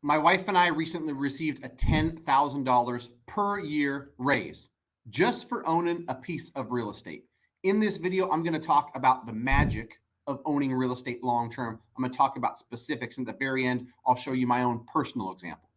My wife and I recently received a $10,000 per year raise just for owning a piece of real estate. In this video, I'm going to talk about the magic of owning real estate long term. I'm going to talk about specifics. And at the very end, I'll show you my own personal example.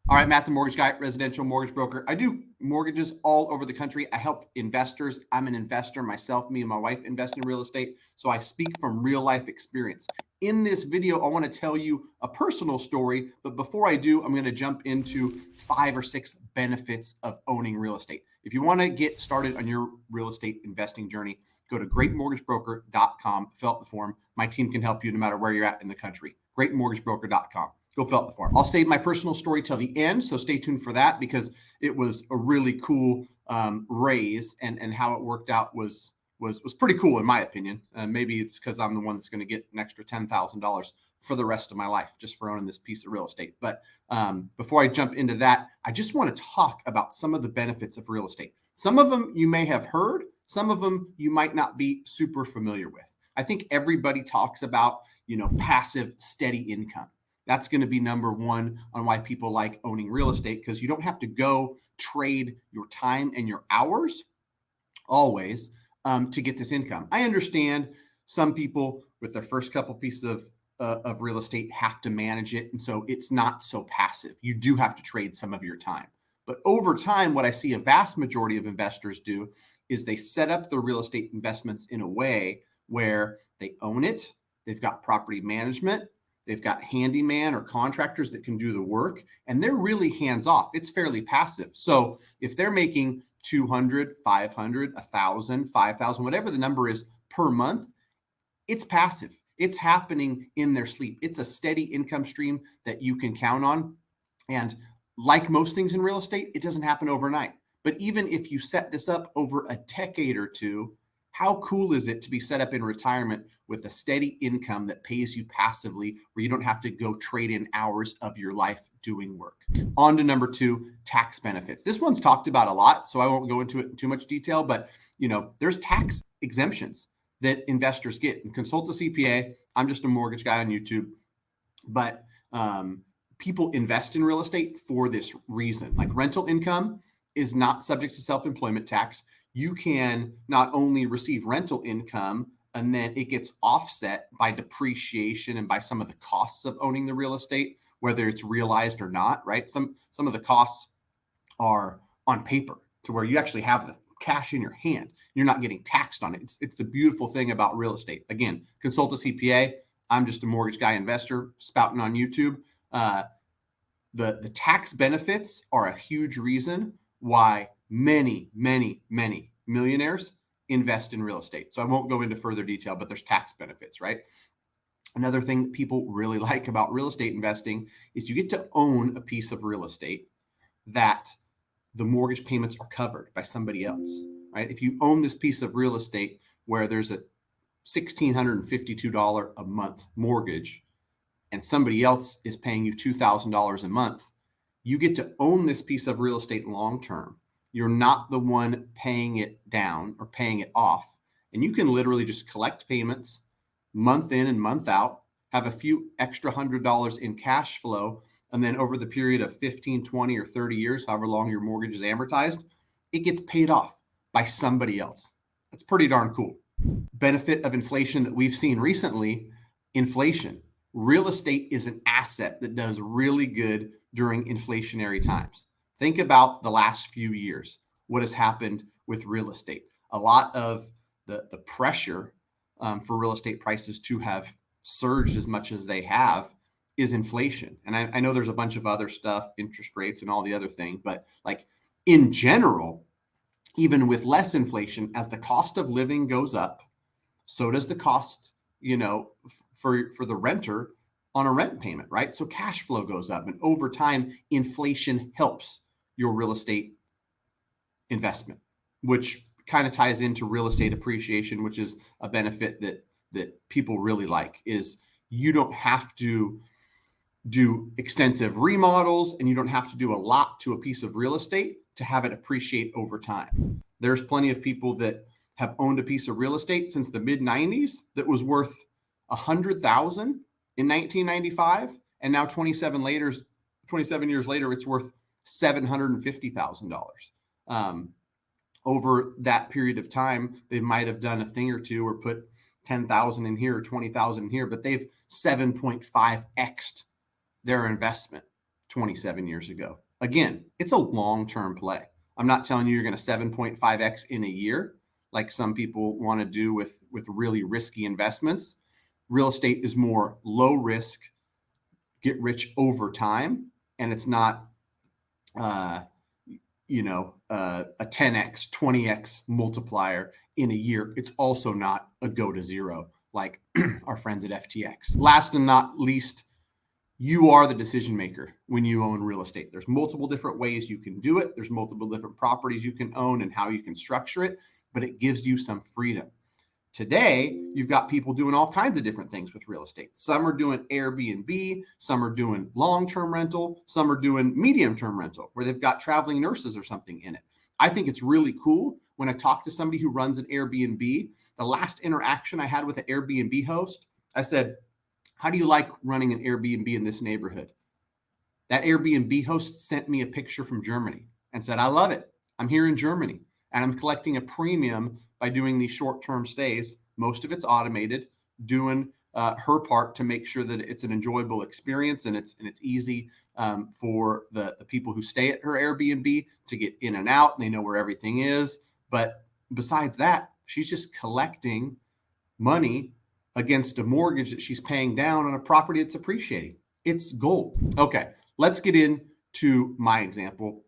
All right, Matt, the mortgage guy, residential mortgage broker. I do mortgages all over the country. I help investors. I'm an investor myself. Me and my wife invest in real estate. So I speak from real life experience. In this video, I want to tell you a personal story. But before I do, I'm going to jump into 5 or 6 benefits of owning real estate. If you want to get started on your real estate investing journey, go to greatmortgagebroker.com, fill out the form. My team can help you no matter where you're at in the country. Greatmortgagebroker.com. Go fill out the form. I'll save my personal story till the end, so stay tuned for that because it was a really cool raise, and how it worked out was pretty cool in my opinion. Maybe it's because I'm the one that's going to get an extra $10,000 for the rest of my life just for owning this piece of real estate. But before I jump into that, I just want to talk about some of the benefits of real estate. Some of them you may have heard, some of them you might not be super familiar with. I think everybody talks about, passive, steady income. That's going to be number one on why people like owning real estate, because you don't have to go trade your time and your hours always to get this income. I understand some people with their first couple pieces of real estate have to manage it, and so it's not so passive. You do have to trade some of your time. But over time, what I see a vast majority of investors do is they set up their real estate investments in a way where they own it, they've got property management, they've got handyman or contractors that can do the work, and they're really hands-off. It's fairly passive. So if they're making 200, 500, 1,000, 5,000, whatever the number is per month, it's passive. It's happening in their sleep. It's a steady income stream that you can count on. And like most things in real estate, it doesn't happen overnight. But even if you set this up over a decade or two, how cool is it to be set up in retirement with a steady income that pays you passively, where you don't have to go trade in hours of your life doing work? On to number 2, tax benefits. This one's talked about a lot, so I won't go into it in too much detail, but there's tax exemptions that investors get. And consult a CPA. I'm just a mortgage guy on YouTube, but people invest in real estate for this reason. Like rental income is not subject to self-employment tax. You can not only receive rental income, and then it gets offset by depreciation and by some of the costs of owning the real estate, whether it's realized or not, right? Some of the costs are on paper to where you actually have the cash in your hand. You're not getting taxed on it. It's the beautiful thing about real estate. Again, consult a CPA. I'm just a mortgage guy investor spouting on YouTube. The tax benefits are a huge reason why many millionaires invest in real estate. So I won't go into further detail, but there's tax benefits, right? Another thing that people really like about real estate investing is you get to own a piece of real estate that the mortgage payments are covered by somebody else, right? If you own this piece of real estate where there's a $1,652 a month mortgage and somebody else is paying you $2,000 a month, you get to own this piece of real estate long term. You're not the one paying it down or paying it off. And you can literally just collect payments month in and month out, have a few extra $100 in cash flow, and then over the period of 15, 20, or 30 years, however long your mortgage is amortized, it gets paid off by somebody else. That's pretty darn cool. Benefit of inflation that we've seen recently, inflation. Real estate is an asset that does really good during inflationary times. Think about the last few years, what has happened with real estate. A lot of the pressure for real estate prices to have surged as much as they have is inflation. And I know there's a bunch of other stuff, interest rates and all the other things, but like in general, even with less inflation, as the cost of living goes up, so does the cost, for the renter on a rent payment, right? So cash flow goes up, and over time, inflation helps your real estate investment, which kind of ties into real estate appreciation, which is a benefit that that people really like is you don't have to do extensive remodels and you don't have to do a lot to a piece of real estate to have it appreciate over time. There's plenty of people that have owned a piece of real estate since the mid 90s that was worth 100,000 in 1995, and now 27 years later, it's worth $750,000. Over that period of time, they might have done a thing or two or put 10,000 in here or 20,000 in here, but they've 7.5x'd their investment 27 years ago. Again, it's a long-term play. I'm not telling you you're going to 7.5x in a year, like some people want to do with really risky investments. Real estate is more low risk, get rich over time, and it's not, a 10x, 20x multiplier in a year. It's also not a go to zero like our friends at FTX. Last and not least, you are the decision maker when you own real estate. There's multiple different ways you can do it. There's multiple different properties you can own and how you can structure it, but it gives you some freedom. Today, you've got people doing all kinds of different things with real estate. Some are doing Airbnb, some are doing long-term rental, some are doing medium-term rental where they've got traveling nurses or something in it. I think it's really cool when I talk to somebody who runs an Airbnb. The last interaction I had with an Airbnb host, I said, how do you like running an Airbnb in this neighborhood? That Airbnb host sent me a picture from Germany and said, I love it. I'm here in Germany and I'm collecting a premium by doing these short-term stays. Most of it's automated, doing her part to make sure that it's an enjoyable experience and it's easy for the people who stay at her Airbnb to get in and out and they know where everything is. But besides that, she's just collecting money against a mortgage that she's paying down on a property that's appreciating. It's gold. Okay, let's get into my example.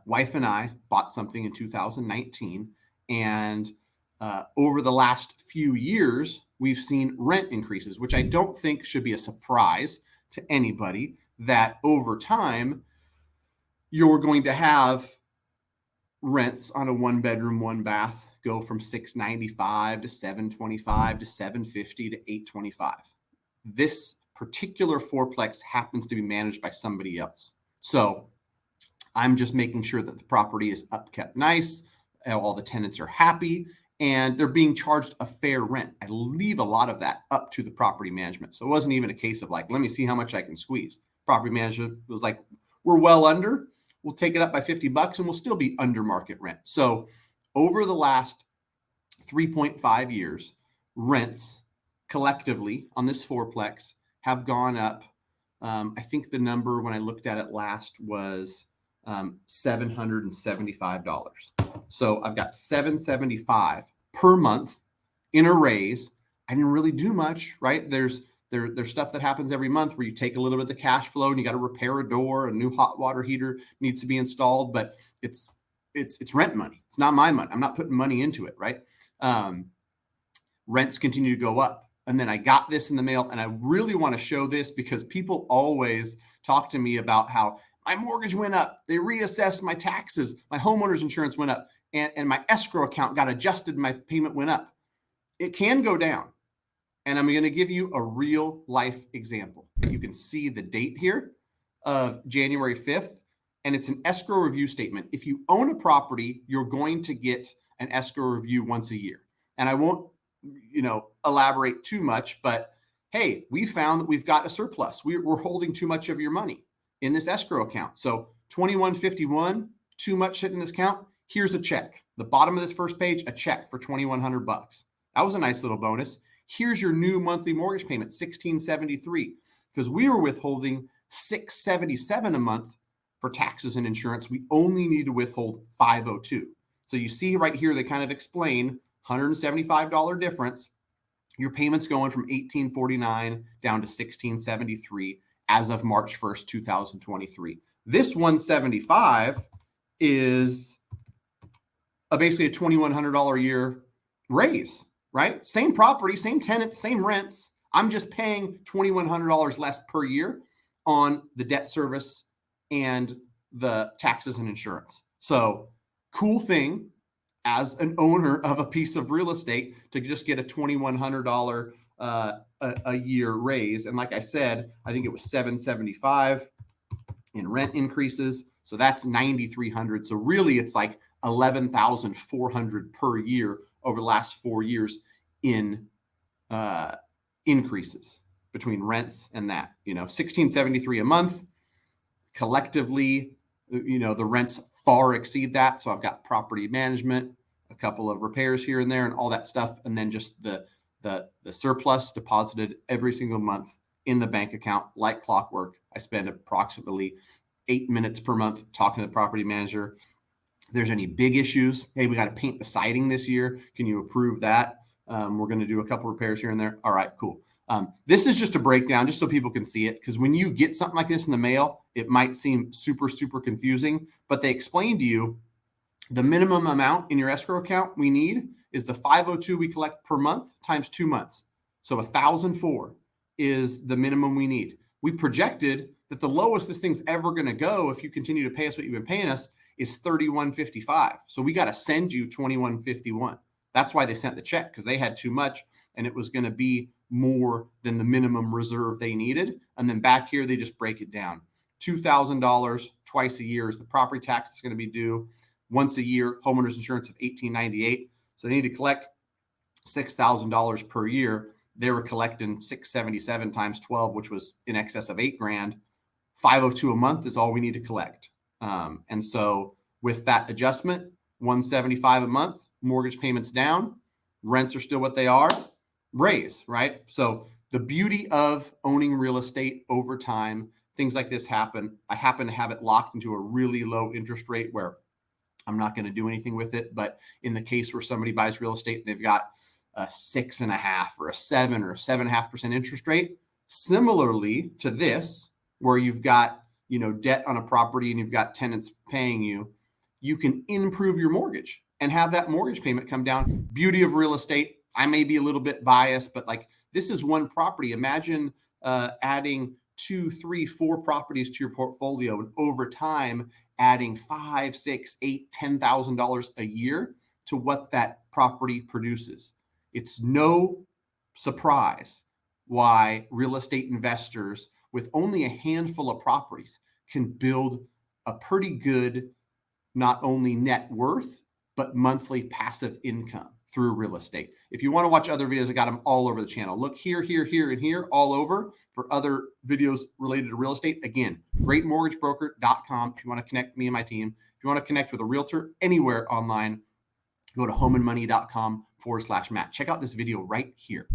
Wife and I bought something in 2019, and over the last few years, we've seen rent increases, which I don't think should be a surprise to anybody that over time, you're going to have rents on a 1-bedroom, 1-bath go from $695 to $725 to $750 to $825. This particular fourplex happens to be managed by somebody else. So I'm just making sure that the property is upkept nice, all the tenants are happy, and they're being charged a fair rent. I leave a lot of that up to the property management. So it wasn't even a case of like, let me see how much I can squeeze. Property management was like, we're well under, we'll take it up by $50 and we'll still be under market rent. So over the last 3.5 years, rents collectively on this fourplex have gone up. I think the number when I looked at it last was $775. So I've got $775 per month in a raise. I didn't really do much, right? There's stuff that happens every month where you take a little bit of the cash flow and you got to repair a door, a new hot water heater needs to be installed, but it's rent money. It's not my money. I'm not putting money into it, right? Rents continue to go up. And then I got this in the mail, and I really want to show this because people always talk to me about how my mortgage went up. They reassessed my taxes. My homeowner's insurance went up, and my escrow account got adjusted. My payment went up. It can go down. And I'm going to give you a real life example. You can see the date here of January 5th, and it's an escrow review statement. If you own a property, you're going to get an escrow review once a year. And I won't, elaborate too much, but hey, we found that we've got a surplus. We're holding too much of your money in this escrow account. So 2151, too much sitting in this account. Here's a check. The bottom of this first page, a check for $2,100. That was a nice little bonus. Here's your new monthly mortgage payment, $1,673, because we were withholding $677 a month for taxes and insurance. We only need to withhold $502. So you see right here, they kind of explain $175 difference. Your payment's going from $1,849 down to $1,673 as of March 1st, 2023. This $175 is basically a $2,100 a year raise, right? Same property, same tenants, same rents. I'm just paying $2,100 less per year on the debt service and the taxes and insurance. So cool thing. as an owner of a piece of real estate to just get a $2,100 a year raise. And like I said, I think it was $775 in rent increases. So that's $9,300. So really it's like $11,400 per year over the last 4 years in increases between rents and that, $1,673 a month. Collectively, the rents far exceed that. So I've got property management, a couple of repairs here and there and all that stuff. And then just the surplus deposited every single month in the bank account like clockwork. I spend approximately 8 minutes per month talking to the property manager. If there's any big issues, hey, we got to paint the siding this year. Can you approve that? We're going to do a couple repairs here and there. All right, cool. This is just a breakdown, just so people can see it, because when you get something like this in the mail, it might seem super, super confusing, but they explain to you the minimum amount in your escrow account we need is the 502 we collect per month times 2 months. So 1,004 is the minimum we need. We projected that the lowest this thing's ever going to go, if you continue to pay us what you've been paying us, is $3,155. So we got to send you $2,151. That's why they sent the check, because they had too much and it was going to be more than the minimum reserve they needed. And then back here, they just break it down. $2,000 twice a year is the property tax that's going to be due. Once a year, homeowners insurance of $1,898. So they need to collect $6,000 per year. They were collecting $677 times 12, which was in excess of $8,000. 502 a month is all we need to collect. And so with that adjustment, $175 a month, mortgage payments down, rents are still what they are, raise, right? So the beauty of owning real estate over time, things like this happen. I happen to have it locked into a really low interest rate where I'm not going to do anything with it. But in the case where somebody buys real estate and they've got a 6.5 or a 7 or a 7.5% interest rate, similarly to this, where you've got, debt on a property and you've got tenants paying you, you can improve your mortgage and have that mortgage payment come down. Beauty of real estate. I may be a little bit biased, but like this is one property. Imagine adding 2, 3, 4 properties to your portfolio, and over time adding $5,000, $6,000, $8,000, $10,000 a year to what that property produces. It's no surprise why real estate investors with only a handful of properties can build a pretty good, not only net worth, but monthly passive income through real estate. If you want to watch other videos, I got them all over the channel. Look here, here, here, and here, all over for other videos related to real estate. Again, greatmortgagebroker.com. If you want to connect me and my team, if you want to connect with a realtor anywhere online, go to homeandmoney.com/Matt. Check out this video right here.